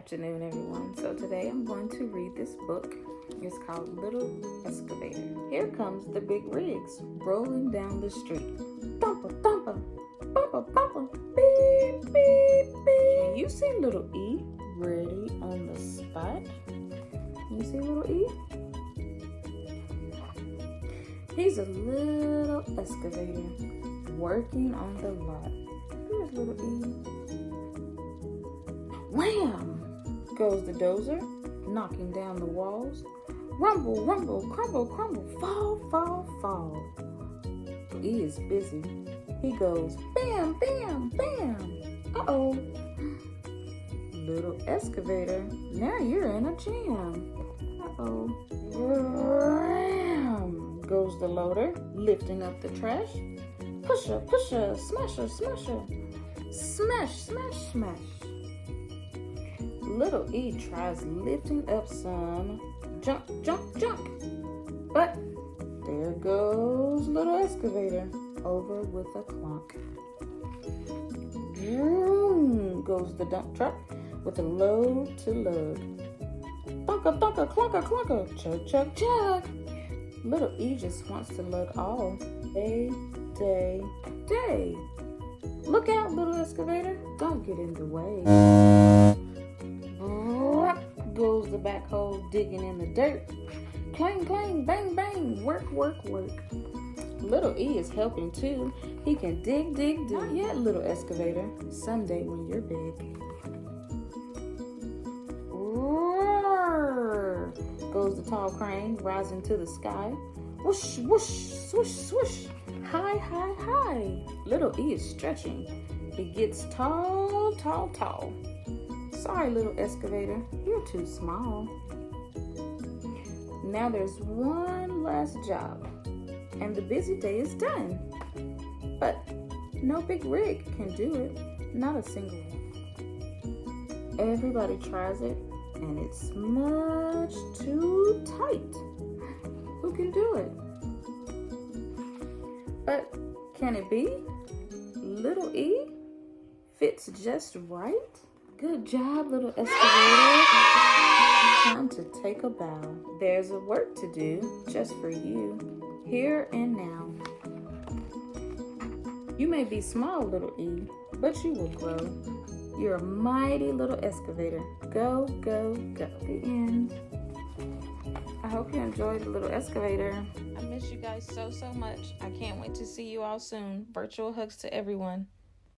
afternoon, everyone. So today I'm going to read this book. It's called Little Excavator. Here comes the big rigs rolling down the street. Thumper, thumper, bumper, bumper, beep, beep, beep. Can you see little E ready on the spot? Can you see little E? He's a little excavator working on the lot. Here's little E. Wham! Goes the dozer, knocking down the walls. Rumble, rumble, crumble, crumble, fall, fall, fall. E is busy. He goes bam, bam, bam. Uh-oh. Little excavator, now you're in a jam. Uh-oh. Ram! Goes the loader, lifting up the trash. Pusher, pusher, smasher, smasher. Smash, smash, smash. Little E tries lifting up some junk, junk, junk. But there goes little excavator over with a clunk. Vroom goes the dump truck with a load to load. Thunker, thunker, clunker, clunker, chug, chug, chug. Little E just wants to load all day, day, day. Look out, little excavator. Don't get in the way. Goes the backhoe digging in the dirt. Clang, clang, bang, bang. Work, work, work. Little E is helping too. He can dig, dig, dig. Not yet, little excavator. Someday when you're big. Roar! Goes the tall crane rising to the sky. Whoosh, whoosh, swoosh, swoosh. High, high, high. Little E is stretching. He gets tall, tall, tall. Sorry, little excavator, you're too small. Now there's one last job, and the busy day is done. But no big rig can do it, not a single one. Everybody tries it, and it's much too tight. Who can do it? But can it be? Little E fits just right. Good job, little excavator. Time to take a bow. There's a work to do just for you, here and now. You may be small, little E, but you will grow. You're a mighty little excavator. Go, go, go. The end. I hope you enjoyed the little excavator. I miss you guys so much. I can't wait to see you all soon. Virtual hugs to everyone.